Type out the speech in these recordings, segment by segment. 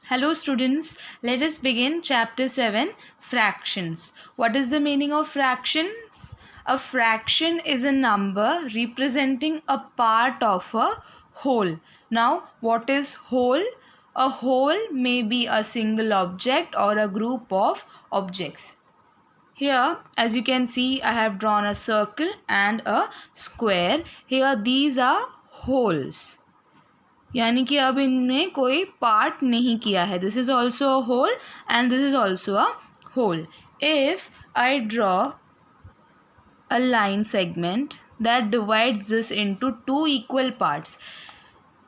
Hello students, let us begin chapter 7, fractions. What is the meaning of fractions? A fraction is a number representing a part of a whole. Now, what is whole? A whole may be a single object or a group of objects. Here, as you can see, I have drawn a circle and a square. Here, these are wholes. यानी कि अब इनमें कोई part नहीं किया है. This is also a whole and this is also a whole. If I draw a line segment that divides this into two equal parts.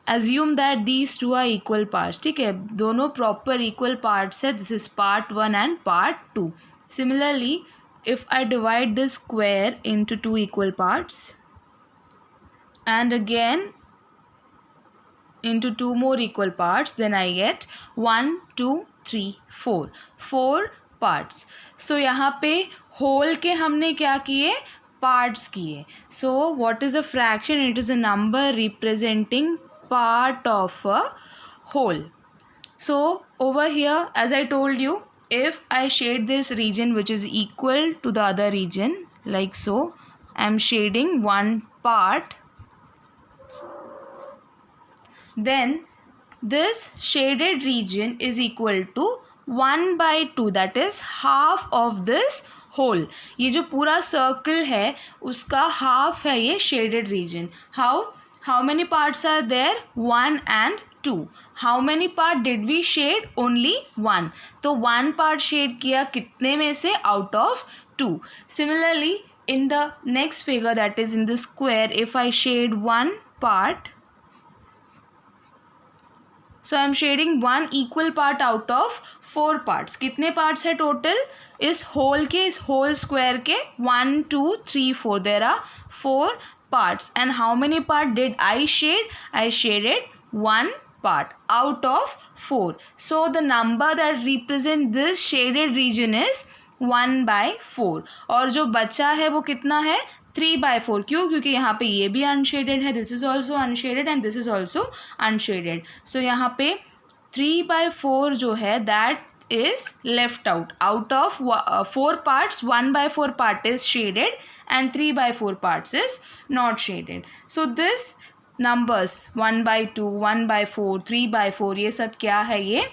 Assume that these two are equal parts. ठीक है, दोनों proper equal parts है. This is part 1 and part 2. Similarly if I divide this square into two equal parts and again into two more equal parts, then I get 1 2 3 4 parts. So यहाँ पे whole के हमने क्या किए, parts किए. So what is a fraction? It is a number representing part of a whole. So over here, as I told you, if I shade this region which is equal to the other region like so, I am shading one part, then this shaded region is equal to 1/2, that is half of this whole. ये जो पूरा circle है उसका half है ये shaded region. How many parts are there? 1 and 2. How many part did we shade? Only 1. तो 1 part shade किया कितने में से? Out of 2. Similarly, in the next figure, that is in the square, if I shade one part, so I am shading one equal part out of 4 parts. कितने parts है total? इस whole के, इस whole square के 1 2 3 4. There are 4 parts. And how many part did I shade? I shaded one part out of 4. So the number that represent this shaded region is 1/4. और जो बचा है वो कितना है? 3/4. क्यों? क्योंकि यहाँ पे ये भी अनशेडेड है. This is also unshaded and this is also unshaded. So यहाँ पे 3/4 जो है that is left out of 4 parts. 1/4 part is shaded and 3/4 parts is not shaded. So this numbers 1/2 1/4 3/4 ये सब क्या है? ये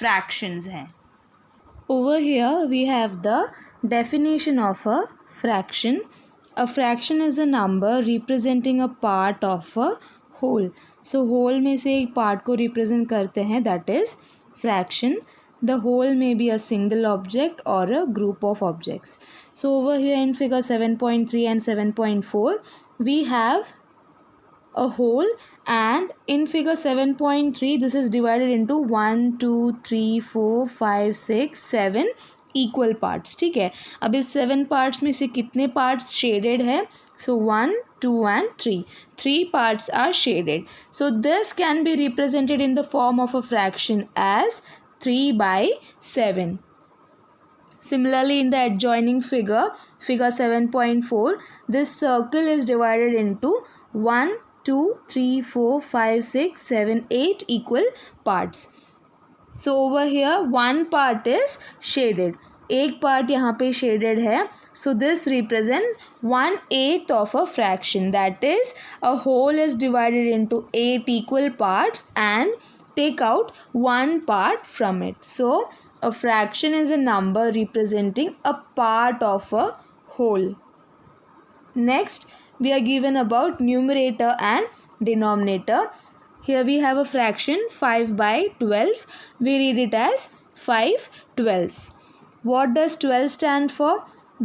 fractions हैं. Over here we have the definition of a fraction. A fraction is a number representing a part of a whole. So whole में से एक part को represent करते हैं, that is fraction. The whole may be a single object or a group of objects. So over here in figure 7.3 and 7.4 we have a whole, and in figure 7.3 this is divided into 1 2 3 4 5 6 7 equal parts. ठीक है, अब इस 7 parts में से कितने parts shaded है? So 1 2 and 3 parts are shaded. So this can be represented in the form of a fraction as 3/7. Similarly, in the adjoining figure 7.4, this circle is divided into 1 2 3 4 5 6 7 8 equal parts. So over here one part is shaded. एक part यहाँ पे shaded है. So this represents 1/8 of a fraction. That is, a whole is divided into 8 equal parts and take out one part from it. So a fraction is a number representing a part of a whole. Next, we are given about numerator and denominator. Here we have a fraction 5/12. We read it as 5/12. What does 12 stand for?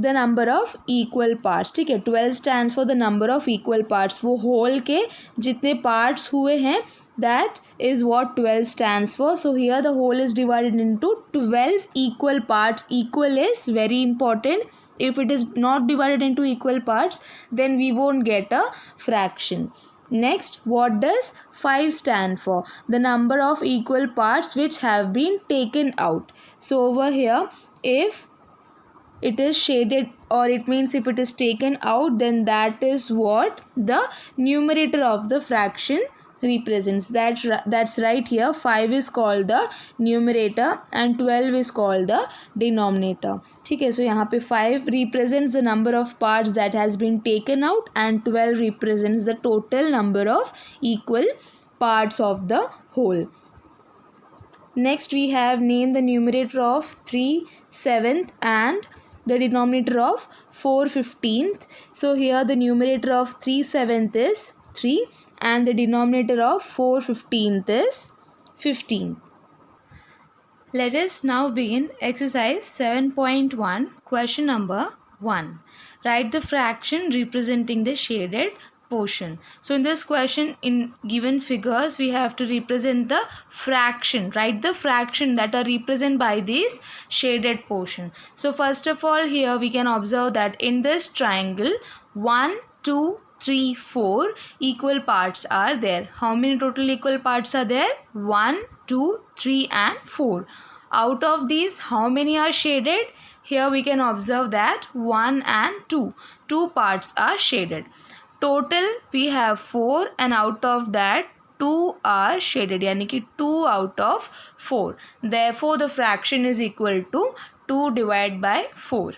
The number of equal parts. ठीक है, 12 stands for the number of equal parts. वो whole के जितने parts हुए हैं, that is what 12 stands for. So here the whole is divided into 12 equal parts. Equal is very important. If it is not divided into equal parts, then we won't get a fraction. Next, what does 5 stand for? The number of equal parts which have been taken out. So over here, if it is shaded, or it means if it is taken out, then that is what the numerator of the fraction represents. That's right. Here 5 is called the numerator and 12 is called the denominator. ठीक है, so यहाँ पे 5 represents the number of parts that has been taken out and 12 represents the total number of equal parts of the whole. Next we have name the numerator of 3/7 and the denominator of 4/15. So here the numerator of 3/7 is 3 and the denominator of 4/15 is 15. Let us now begin exercise 7.1, question number 1. Write the fraction representing the shaded portion. So in this question, in given figures, we have to represent the fraction. Write the fraction that are represented by this shaded portion. So first of all, here we can observe that in this triangle 1, 2, 3, 4 equal parts are there. How many total equal parts are there? 1, 2, 3 and 4. Out of these, how many are shaded? Here we can observe that 1 and 2. 2 parts are shaded. Total we have 4 and out of that 2 are shaded, यानी कि 2 out of 4. Therefore the fraction is equal to 2 divided by 4.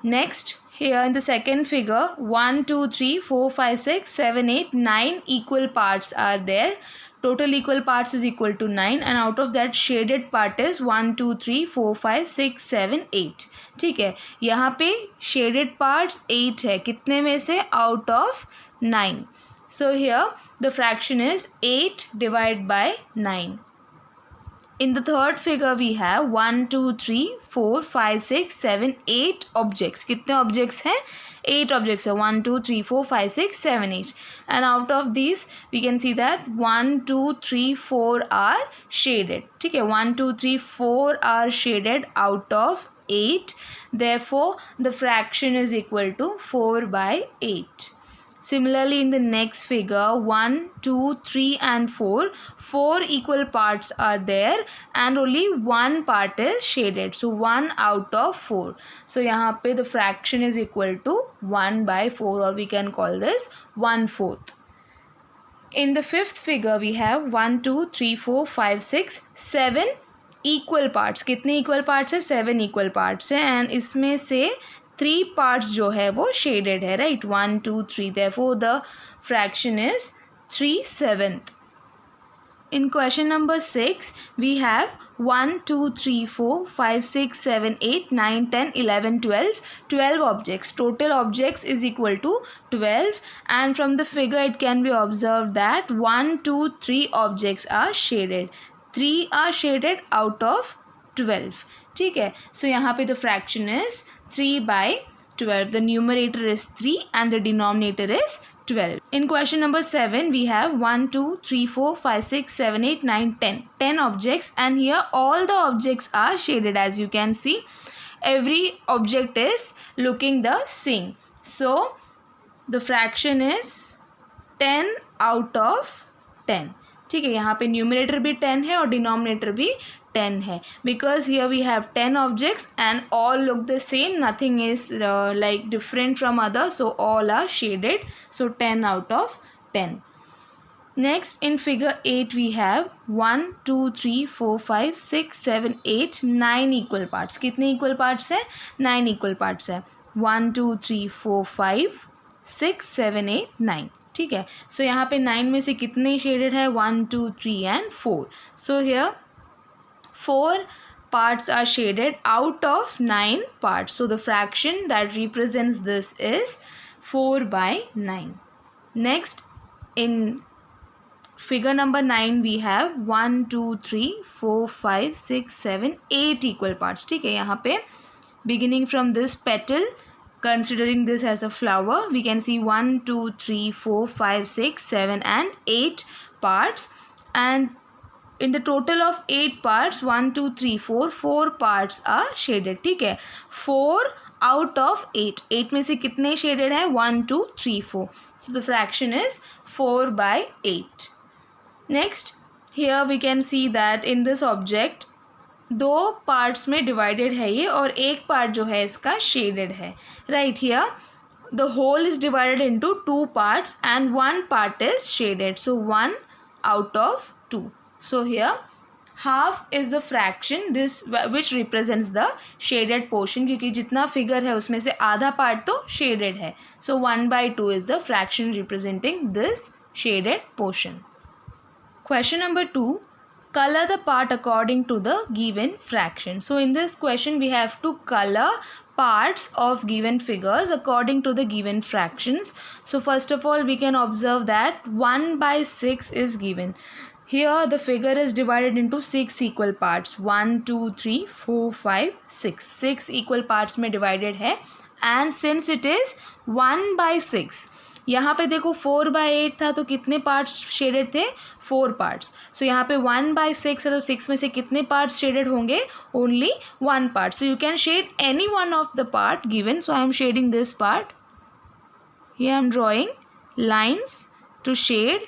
Next, here in the second figure 1, 2, 3, 4, 5, 6, 7, 8, 9 equal parts are there. Total equal parts is equal to 9 and out of that shaded part is 1, 2, 3, 4, 5, 6, 7, 8. ठीक है, यहाँ पे shaded parts 8 है. कितने में से? Out of 9. So here the fraction is 8 divided by 9. In the third figure we have 1, 2, 3, 4, 5, 6, 7, 8 objects. कितने objects हैं? 8 objects है. 1, 2, 3, 4, 5, 6, 7, 8. And out of these we can see that 1, 2, 3, 4 are shaded. ठीक है, 1, 2, 3, 4 are shaded out of 8. Therefore the fraction is equal to 4 by 8. Similarly, in the next figure 1, 2, 3 and 4, 4 equal parts are there and only one part is shaded. So 1 out of 4. So यहाँ पे the fraction is equal to 1 by 4 or we can call this 1/4. In the fifth figure we have 1, 2, 3, 4, 5, 6, 7 equal parts. कितने equal parts है? 7 equal parts है and इसमें से 3 parts जो है वो shaded है, right? 1, 2, 3. Therefore the fraction is 3/7. In question number 6 we have 1, 2, 3, 4, 5, 6, 7, 8, 9, 10, 11, 12. 12 objects. Total objects is equal to 12 and from the figure it can be observed that 1, 2, 3 objects are shaded. 3 are shaded out of 12. ठीक है, so यहाँ पे the fraction is 3 by 12. The numerator is 3 and the denominator is 12. In question number 7 we have 1, 2, 3, 4, 5, 6, 7, 8, 9, 10. 10 objects and here all the objects are shaded. As you can see every object is looking the same. So the fraction is 10 out of 10. ठीक है, यहाँ पे numerator भी 10 है और denominator भी 10 है because here we have 10 objects and all look the same. Nothing is like different from other, so all are shaded. So 10 out of 10. Next in figure 8 we have 1, 2, 3, 4, 5, 6, 7, 8, 9 equal parts. कितने equal parts है? 9 equal parts है. 1, 2, 3, 4, 5, 6, 7, 8, 9. ठीक है, सो यहाँ पे 9 में से कितने शेडेड है? 1, 2, 3 and 4. So here 4 parts are shaded out of 9 parts. So the fraction that represents this is 4 by 9. Next in figure number 9 we have 1, 2, 3, 4, 5, 6, 7, 8 equal parts. ठीक है, यहाँ पे beginning from this petal, considering this as a flower, we can see 1, 2, 3, 4, 5, 6, 7 and 8 parts and in the total of 8 parts 1, 2, 3, 4, 4 parts are shaded. ठीक है, 4 out of 8. 8 में से कितने shaded है? 1, 2, 3, 4. So the fraction is 4 by 8. Next here we can see that in this object 2 parts में divided है ये और एक part जो है इसका shaded है. Right here the whole is divided into two parts and one part is shaded. So 1 out of 2. So here half is the fraction this which represents the shaded portion, क्योंकि जितना figure है उसमें से आधा part तो shaded है. So 1/2 is the fraction representing this shaded portion. Question number 2. Color the part according to the given fraction. So in this question we have to color parts of given figures according to the given fractions. So first of all we can observe that 1/6 is given. Here the figure is divided into 6 equal parts. 1, 2, 3, 4, 5, 6. 6 equal parts में divided है. And since it is 1/6, यहाँ पे देखो 4/8 था तो कितने parts shaded थे? 4 parts. सो यहाँ पे 1/6 है तो 6 में से कितने पार्ट्स शेडेड होंगे? Only 1 part. So you can shade any one of the part given. So I am shading this part. Here I am drawing lines to shade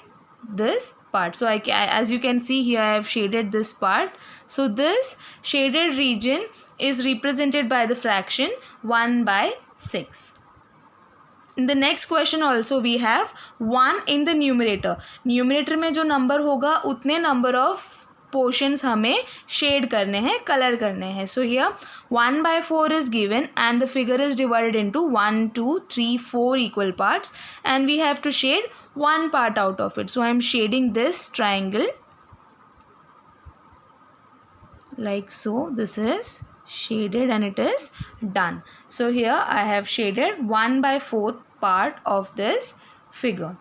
this part. So as you can see here I have shaded this part. So this shaded region is represented by the fraction 1/6. In the next question also we have 1 in the numerator. Numerator में जो number होगा उतने number of portions हमें shade करने हैं, color करने हैं. So here 1/4 is given and the figure is divided into 1, 2, 3, 4 equal parts and we have to shade one part out of it. So I am shading this triangle like so. This is shaded and it is done. So here I have shaded 1/4 part of this figure.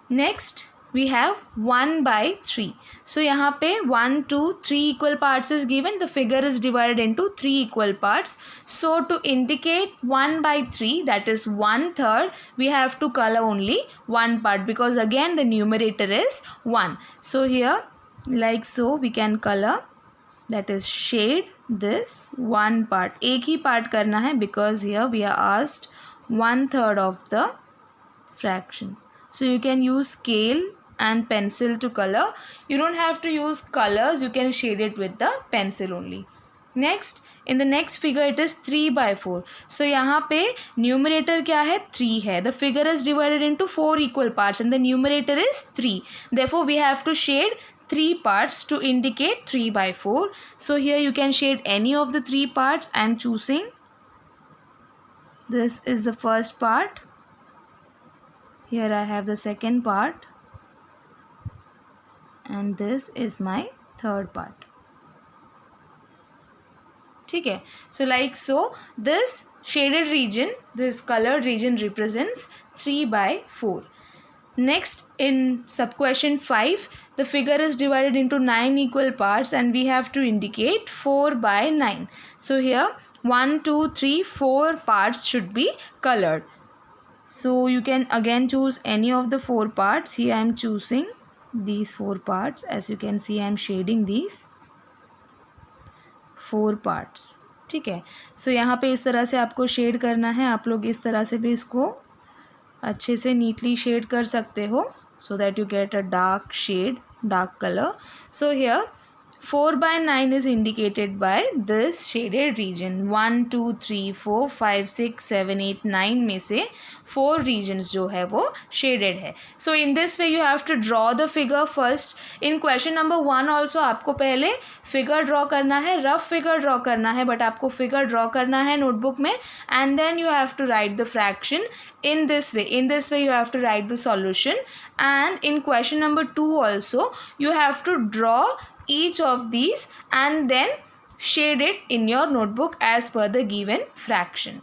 Next we have 1/3. So यहाँ पे 1, 2, 3 equal parts is given. The figure is divided into 3 equal parts. So to indicate 1/3, that is 1/3, we have to color only one part because again the numerator is 1. So here like so we can color, that is shade this one part. एक ही part करना है because here we are asked 1/3 of the fraction. So you can use scale and pencil to color. You don't have to use colors, you can shade it with the pencil only. Next, in the next figure it is 3/4. So यहाँ पे numerator क्या है? 3 है. The figure is divided into 4 equal parts and the numerator is 3. Therefore we have to shade 3 parts to indicate 3/4. So here you can shade any of the 3 parts. I am choosing this is the first part. Here I have the second part and this is my third part. ठीक है. So like so this shaded region, this colored region represents 3/4. Next in sub question 5, the figure is divided into 9 equal parts and we have to indicate 4/9. So here 1, 2, 3, 4 parts should be colored. So you can again choose any of the 4 parts. Here I am choosing these 4 parts. As you can see I am shading these 4 parts. ठीक है. So यहाँ पे इस तरह से आपको shade करना है. आप लोग इस तरह से भी इसको अच्छे से नीटली शेड कर सकते हो so that you get a dark shade, dark color. So here 4/9 is indicated by this shaded region. 1, 2, 3, 4, 5, 6, 7, 8, 9 में से 4 regions जो है वो shaded है. So in this way you have to draw the figure first. In question number 1 also आपको पहले figure draw करना है, rough figure draw करना है, but आपको figure draw करना है notebook में and then you have to write the fraction in this way. In this way you have to write the solution and in question number 2 also you have to draw each of these and then shade it in your notebook as per the given fraction.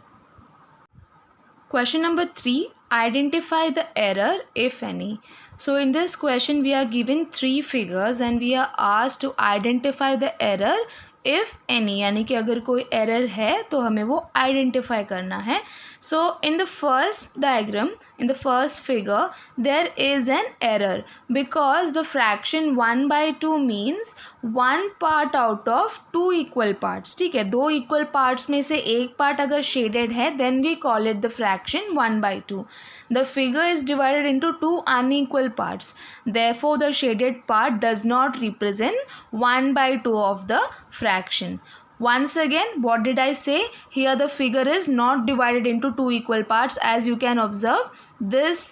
Question number 3, identify the error if any. So in this question we are given 3 figures and we are asked to identify the error if any, यानी कि अगर कोई error है तो हमें वो identify करना है. So in the first diagram, in the first figure there is an error because the fraction 1/2 means 1 part out of 2 equal parts. ठीक है, 2 equal parts में से एक part अगर shaded है then we call it the fraction 1/2. The figure is divided into 2 unequal parts. Therefore the shaded part does not represent 1/2 of the fraction. Once again, what did I say? Here the figure is not divided into two equal parts. As you can observe, this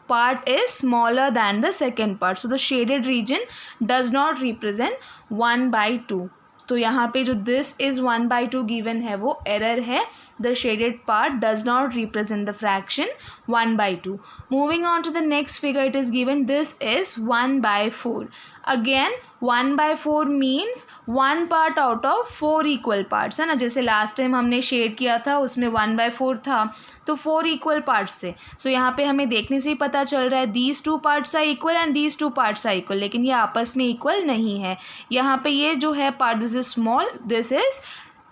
part is smaller than the second part. So the shaded region does not represent 1/2. तो यहाँ पे जो this is 1/2 given है वो error है. The shaded part does not represent the fraction 1/2. Moving on to the next figure, it is given this is 1/4. Again 1/4 means 1 part out of 4 equal parts है ना. जैसे लास्ट टाइम हमने shade किया था उसमें 1/4 था तो 4 इक्वल पार्ट्स थे. सो यहाँ पे हमें देखने से ही पता चल रहा है these 2 parts are equal and these 2 parts are equal, लेकिन ये आपस में इक्वल नहीं है. यहाँ पे ये जो है part this is small, this is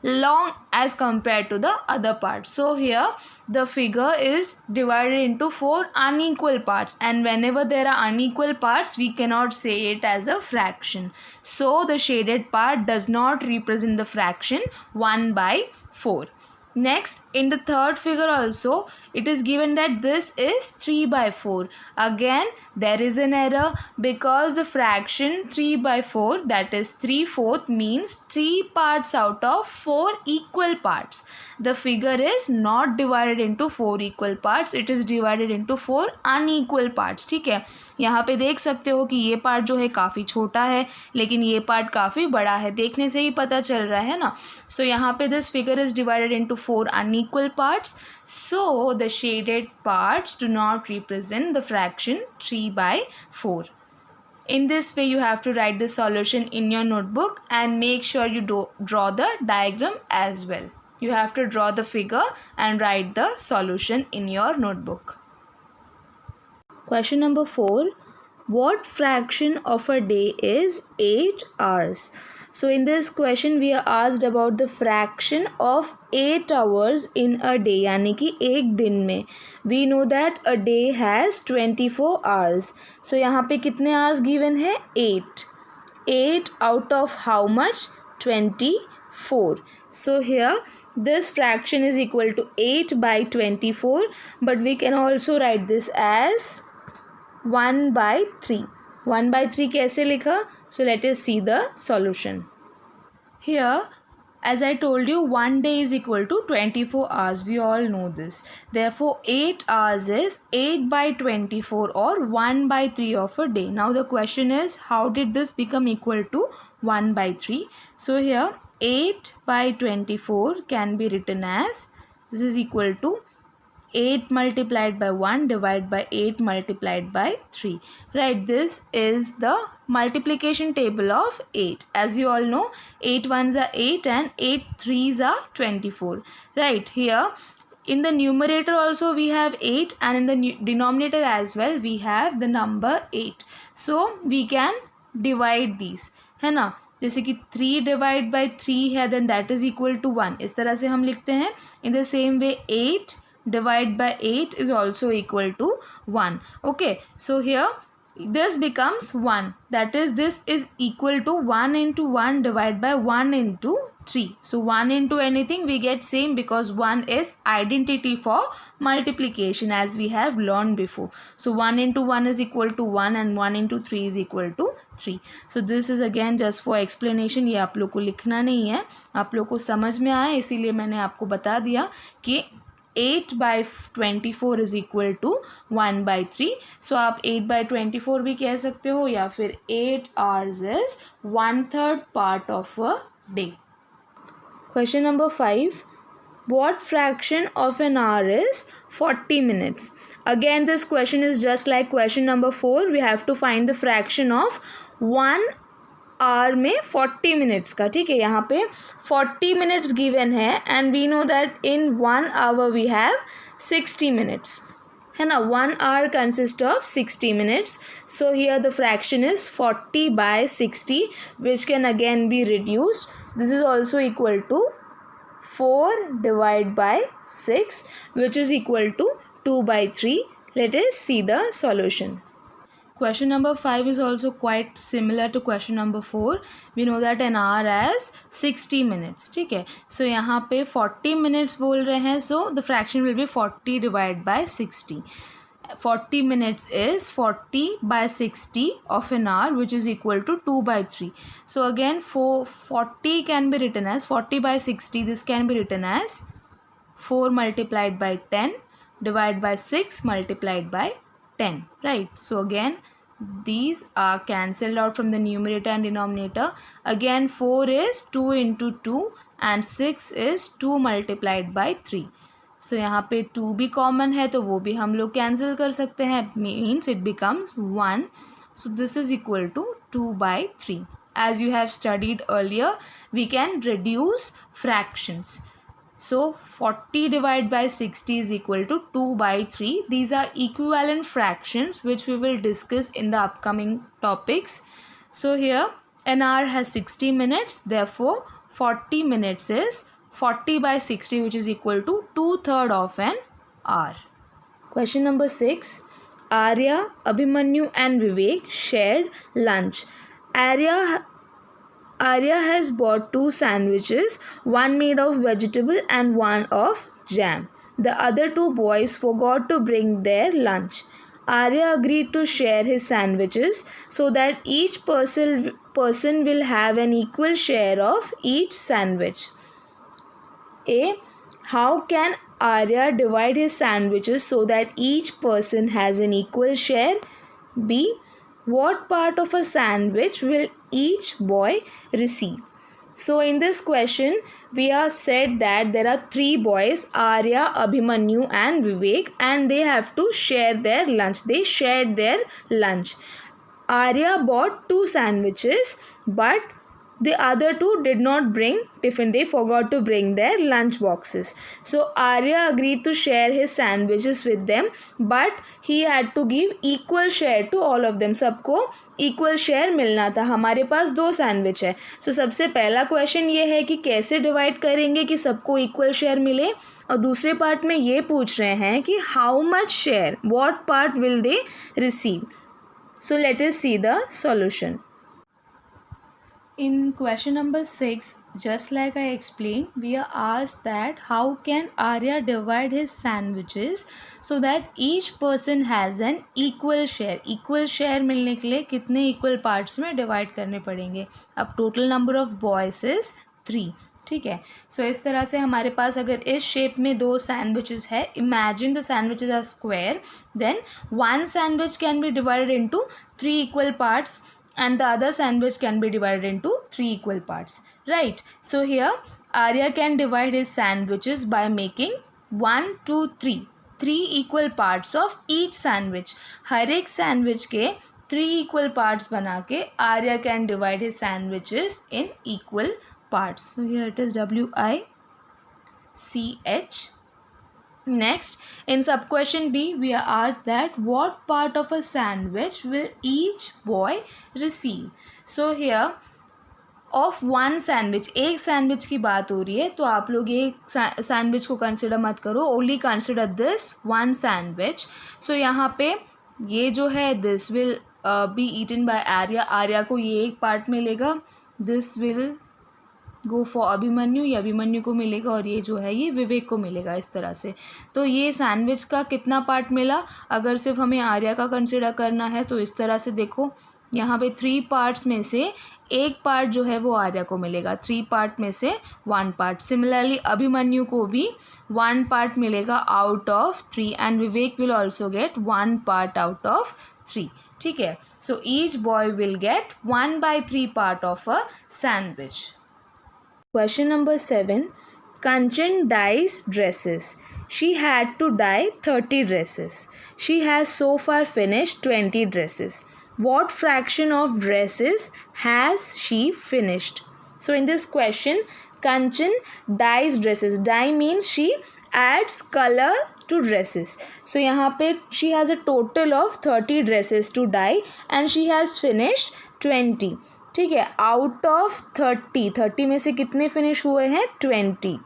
long as compared to the other part. So here the figure is divided into 4 unequal parts, and whenever there are unequal parts we cannot say it as a fraction. So the shaded part does not represent the fraction 1/4. Next, in the third figure also it is given that this is 3/4. Again there is an error because the fraction 3/4, that is 3/4, means 3 parts out of 4 equal parts. The figure is not divided into 4 equal parts, it is divided into 4 unequal parts. ठीक है, यहाँ पे देख सकते हो कि ये part जो है काफ़ी छोटा है लेकिन ये पार्ट काफ़ी बड़ा है, देखने से ही पता चल रहा है ना. सो यहाँ पे this figure is divided into 4 unequal parts, so the shaded parts do not represent the fraction 3/4. In this way you have to write the solution in your notebook and make sure you draw the diagram as well. You have to draw the figure and write the solution in your notebook. Question number 4. What fraction of a day is 8 hours? So in this question we are asked about the fraction of 8 hours in a day, यानी कि एक दिन में. We know that a day has 24 hours. So यहाँ पे कितने hours given है? 8. 8 out of how much? 24. So here this fraction is equal to 8/24, but we can also write this as 1/3. 1/3 कैसे लिखा? So let us see the solution. Here, as I told you, 1 day is equal to 24 hours. We all know this. Therefore, 8 hours is 8/24 or 1/3 of a day. Now the question is, how did this become equal to 1/3? So here, 8/24 can be written as, this is equal to 8 multiplied by 1 divided by 8 multiplied by 3. Right, this is the multiplication table of 8. As you all know, 8 ones are 8 and 8 threes are 24. Right, here in the numerator also we have 8 and in the denominator as well we have the number 8. So we can divide these, है ना. जैसे कि 3 divide by 3 है, then that is equal to 1. इस तरह से हम लिखते हैं. In the same way 8 divided by 8 is also equal to 1. Okay, so here this becomes 1, that is this is equal to 1 into 1 divided by 1 into 3. So 1 into anything we get same because 1 is identity for multiplication as we have learned before. So 1 into 1 is equal to 1 and 1 into 3 is equal to 3. So this is again just for explanation. ये आप लोग को लिखना नहीं है, आप लोग को समझ में आया इसीलिए मैंने आपको बता दिया कि 8/24 is equal to 1/3. So आप 8/24 भी कह सकते हो या फिर 8 hours is 1/3 part of a day. Question number 5. What fraction of an hour is 40 minutes? Again this question is just like question number 4. We have to find the fraction of 1 hour में 40 minutes का. ठीक है, यहाँ पे 40 minutes given है and we know that in 1 hour we have 60 minutes, है ना. 1 hour consist of 60 minutes. So here the fraction is 40/60 which can again be reduced. This is also equal to 4 divided by 6 which is equal to 2/3. Let us see the solution. Question number 5 is also quite similar to question number 4. We know that an hour as 60 minutes. ठीक है, so यहाँ पे 40 minutes बोल रहे हैं, so the fraction will be 40 divided by 60. 40 minutes is 40 by 60 of an hour, which is equal to 2 by 3. So again, 40 can be written as 40 by 60. This can be written as 4 multiplied by 10 divided by 6 multiplied by 10, right? So again, these are cancelled out from the numerator and denominator. Again, 4 is 2 into 2 and 6 is 2 multiplied by 3. So यहाँ पे 2 भी common है तो वो भी हम लोग cancel कर सकते हैं, means it becomes 1. So this is equal to 2 by 3. As you have studied earlier, we can reduce fractions. So 40 divided by 60 is equal to 2 by 3. These are equivalent fractions which we will discuss in the upcoming topics. So here an hour has 60 minutes. Therefore 40 minutes is 40 by 60, which is equal to 2/3 of an hour. Question number 6. Arya, Abhimanyu and Vivek shared lunch. Arya has bought 2 sandwiches, one made of vegetable and one of jam. The other 2 boys forgot to bring their lunch. Arya agreed to share his sandwiches so that each person will have an equal share of each sandwich. A. How can Arya divide his sandwiches so that each person has an equal share? B. What part of a sandwich will each boy receive? So in this question, we are said that there are 3 boys, Arya, Abhimanyu and Vivek, and they have to share their lunch. They shared their lunch. Arya bought 2 sandwiches, but the other 2 did not bring tiffin. They forgot to bring their lunch boxes. So Arya agreed to share his sandwiches with them, but he had to give equal share to all of them. सबको equal share मिलना था. हमारे पास 2 sandwich है. So सबसे पहला question ये है कि कैसे डिवाइड करेंगे कि सबको इक्वल शेयर मिले, और दूसरे पार्ट में ये पूछ रहे हैं कि how much share, what part will they receive. So let us see the solution. In question number 6, just like I explained, we are asked that how can Arya divide his sandwiches so that each person has an equal share. Equal share मिलने के लिए कितने equal parts में divide करने पड़ेंगे. अब total number of boys is 3. ठीक है. सो इस तरह से हमारे पास अगर इस शेप में 2 सैंडविचेस है, imagine the sandwiches are square, then 1 sandwich can be divided into 3 equal parts and the other sandwich can be divided into 3 equal parts, right? So here Arya can divide his sandwiches by making 1 2 3 equal parts of each sandwich. हर एक sandwich के 3 equal parts बना के Arya can divide his sandwiches in equal parts. So here it is WICH. Next, in sub question B, we are asked that what part of a sandwich will each boy receive. So here of 1 sandwich, एक sandwich की बात हो रही है, तो आप लोग ये सैंडविच को कंसिडर मत करो, only consider this 1 sandwich. So यहाँ पे ये जो है this will be eaten by Arya. Arya को ये एक पार्ट मिलेगा, this will go for Abhimanyu, ये अभिमन्यु को मिलेगा, और ये जो है ये विवेक को मिलेगा. इस तरह से तो ये सैंडविच का कितना पार्ट मिला. अगर सिर्फ हमें आर्या का कंसिडर करना है तो इस तरह से देखो, यहाँ पे 3 पार्ट्स में से एक पार्ट जो है वो आर्या को मिलेगा, 3 पार्ट में से 1 पार्ट. सिमिलरली अभिमन्यु को भी 1 पार्ट मिलेगा out of 3, and Vivek will also get 1 part out of 3. ठीक है. So each boy will get 1/3 part of a sandwich. Question number 7. Kanchan dyes dresses. She had to dye 30 dresses. She has so far finished 20 dresses. What fraction of dresses has she finished? So in this question, Kanchan dyes dresses. Dye means she adds color to dresses. So यहाँ पे she has a total of 30 dresses to dye and she has finished 20. ठीक है. Out of 30 में से कितने finish हुए हैं? 20.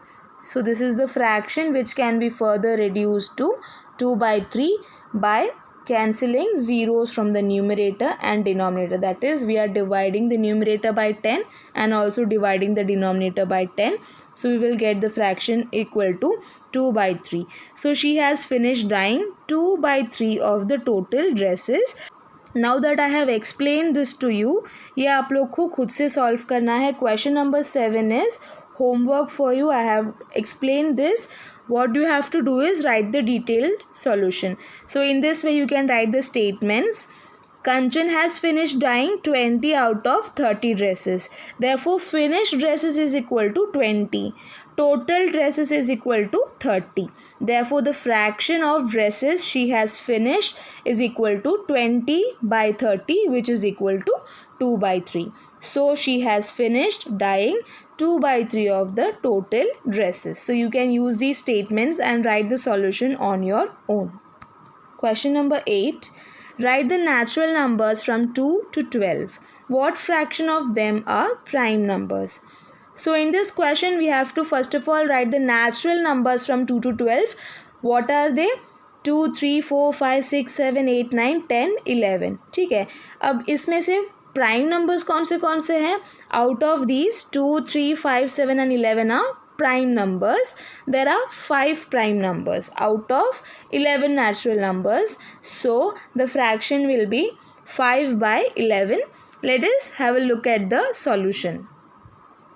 So this is the fraction which can be further reduce to 2/3 by cancelling zeros from the numerator and denominator. That is, we are dividing the numerator by 10 and also dividing the denominator by 10. So we will get the fraction equal to 2 by 3. So she has finished dyeing 2 by 3 of the total dresses. Now that I have explained this to you, ये आप लोग को खुद से solve करना है. Question number 7 is homework for you. I have explained this. What you have to do is write the detailed solution. So in this way you can write the statements. Kanchan has finished dyeing 20 out of 30 dresses. Therefore finished dresses is equal to 20. Total dresses is equal to 30. Therefore the fraction of dresses she has finished is equal to 20 by 30, which is equal to 2 by 3. So she has finished dyeing 2 by 3 of the total dresses. So you can use these statements and write the solution on your own. Question number 8. Write the natural numbers from 2 to 12. What fraction of them are prime numbers? So in this question we have to first of all write the natural numbers from 2 to 12. What are they? 2, 3, 4, 5, 6, 7, 8, 9, 10, 11. ठीक है. अब इसमें से prime numbers कौन से हैं? Out of these 2, 3, 5, 7 and 11 are prime numbers. There are 5 prime numbers out of 11 natural numbers. So the fraction will be 5 by 11. Let us have a look at the solution.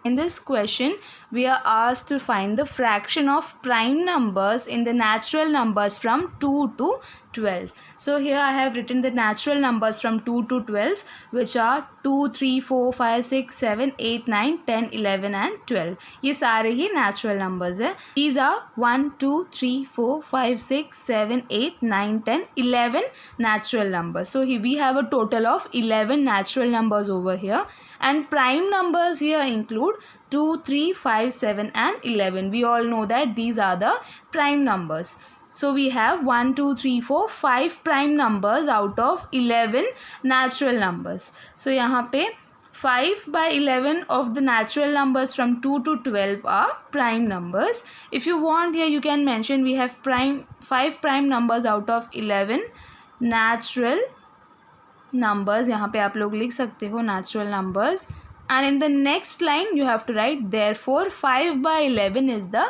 In this question, we are asked to find the fraction of prime numbers in the natural numbers from 2 to 12. So here I have written the natural numbers from 2 to 12, which are 2, 3, 4, 5, 6, 7, 8, 9, 10, 11 and 12. ये सारे ही natural numbers है. These are 1, 2, 3, 4, 5, 6, 7, 8, 9, 10, 11 natural numbers. So here we have a total of 11 natural numbers over here. And prime numbers here include 2, 3, 5, 7 and 11. We all know that these are the prime numbers. So we have 1, 2, 3, 4, 5 prime numbers out of 11 natural numbers. So यहाँ पे 5 by 11 of the natural numbers from 2 to 12 are prime numbers. If you want here you can mention we have 5 prime numbers out of 11 natural numbers. यहाँ पे आप लोग लिख सकते हो natural numbers. And in the next line you have to write therefore 5 by 11 is the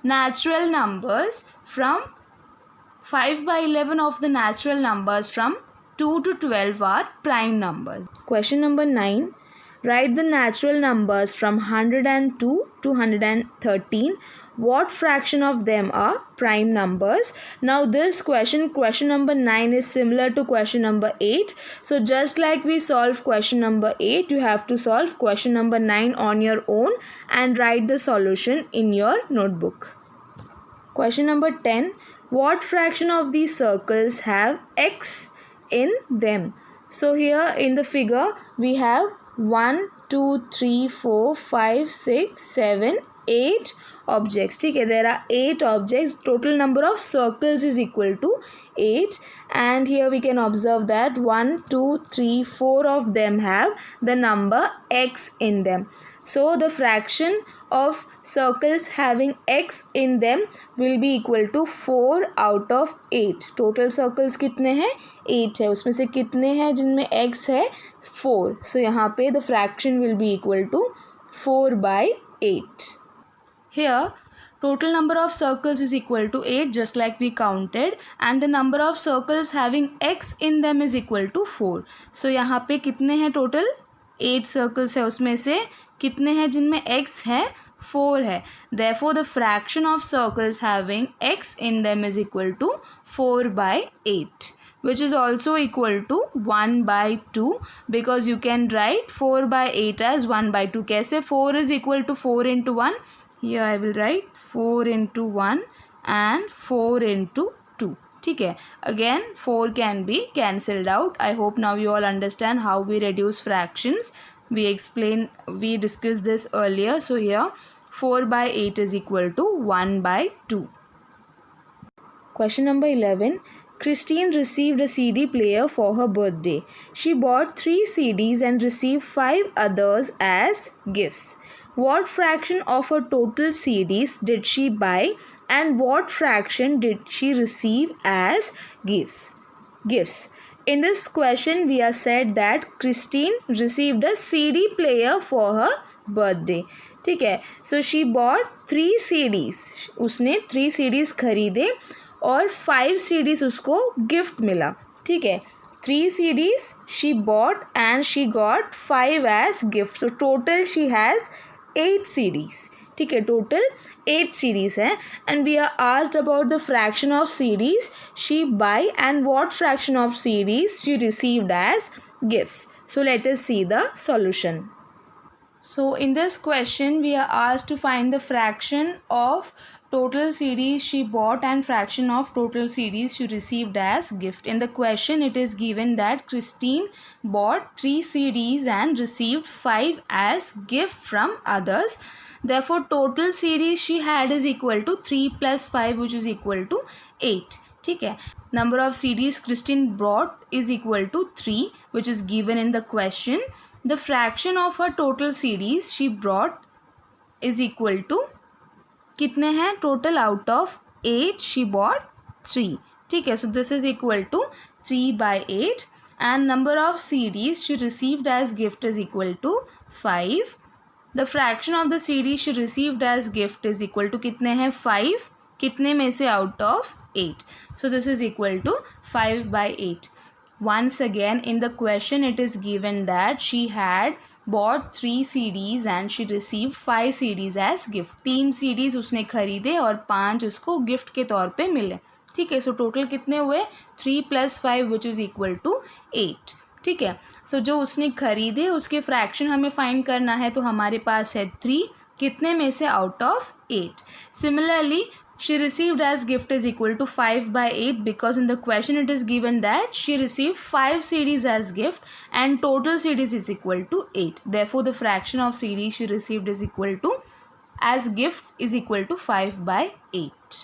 natural numbers from 5 by 11 of the natural numbers from 2 to 12 are prime numbers. Question number 9. Write the natural numbers from 102 to 113. What fraction of them are prime numbers? Now this question number 9 is similar to question number 8. So just like we solved question number 8, you have to solve question number 9 on your own and write the solution in your notebook. Question number 10. What fraction of these circles have x in them? So here in the figure we have 1, 2, 3, 4, 5, 6, 7, 8 objects. ठीक है, there are 8 objects. Total number of circles is equal to 8. And here we can observe that 1, 2, 3, 4 of them have the number x in them. So the fraction of circles having x in them will be equal to 4 out of 8. Total circles कितने हैं? 8 है. उसमें से कितने हैं जिनमें x है? 4. So यहाँ पे the fraction will be equal to 4 by 8. Here total number of circles is equal to 8 just like we counted, and the number of circles having x in them is equal to 4. So यहाँ पे कितने हैं total? 8 circles है. उसमें से कितने हैं जिनमें x है? 4 है. Therefore the fraction of circles having x in them is equal to 4 by 8, which is also equal to 1 by 2, because you can write 4 by 8 as 1 by 2. कैसे? 4 is equal to 4 into 1. Here I will write 4 into 1 and 4 into 2. ठीक है. Again 4 can be cancelled out. I hope now you all understand how we reduce fractions. We discussed this earlier. So here 4 by 8 is equal to 1 by 2. Question number 11. Christine received a CD player for her birthday. She bought 3 CDs and received 5 others as gifts. What fraction of her total CDs did she buy and what fraction did she receive as gifts? gifts. In this question we are said that Christine received a CD player for her birthday. ठीक है, so she bought 3 CDs. उसने 3 CDs खरीदे और 5 CDs उसको gift मिला. ठीक है, 3 CDs she bought and she got 5 as gift. So total she has 8 CDs. ठीक है, टोटल 8 CDs है. And we are asked about the fraction of CDs she buy and what fraction of CDs she received as gifts. So let us see the solution. So in this question we are asked to find the fraction of total CDs she bought and fraction of total CDs she received as gift. In the question it is given that Christine bought 3 CDs and received 5 as gift from others. Therefore total CDs she had is equal to 3 plus 5 which is equal to 8. ठीक है, number of CDs Christine bought is equal to 3 which is given in the question. The fraction of her total CDs she brought is equal to कितने हैं total out of 8 she bought 3. ठीक है, so this is equal to 3/8 and number of CDs she received as gift is equal to 5. The fraction of the CDs she received as gift is equal to कितने हैं 5, कितने में से out of 8. So this is equal to 5/8. Once again in the question it is given that she had bought 3 CDs and she received 5 CDs as gift. 3 CDs उसने खरीदे और 5 उसको gift के तौर पे मिले. ठीक है, सो टोटल कितने हुए 3 + 5 विच इज़ इक्वल टू 8. ठीक है, सो जो उसने खरीदे उसके फ्रैक्शन हमें फाइंड करना है, तो हमारे पास है 3, कितने में से out of 8. Similarly she received as gift is equal to 5/8 because in the question it is given that she received 5 CDs as gift and total CDs is equal to 8. Therefore the fraction of CDs she received is equal to as gifts is equal to 5/8.